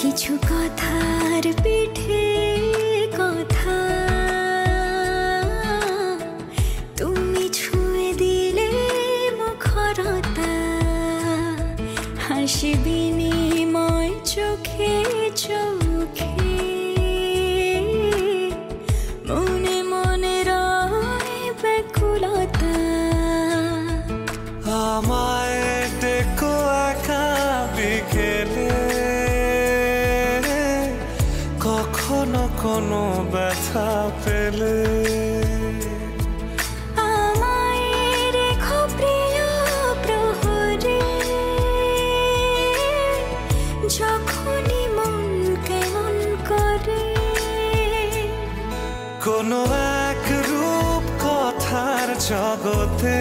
কিছু কথার পিঠে কথা তুমি ছুঁয়ে দিলে মুখরতা হাসি বিনিময় চোখে চোখে মনে মনে রয় ব্যাকুলতা আমায় ডেকো একা বিকেলে কখনো কোনো ব্যথা পেলে আমায় রেখো প্রিয় প্রহরে যখনই মন কেমন করে কোনো এক রূপ কথার জগতে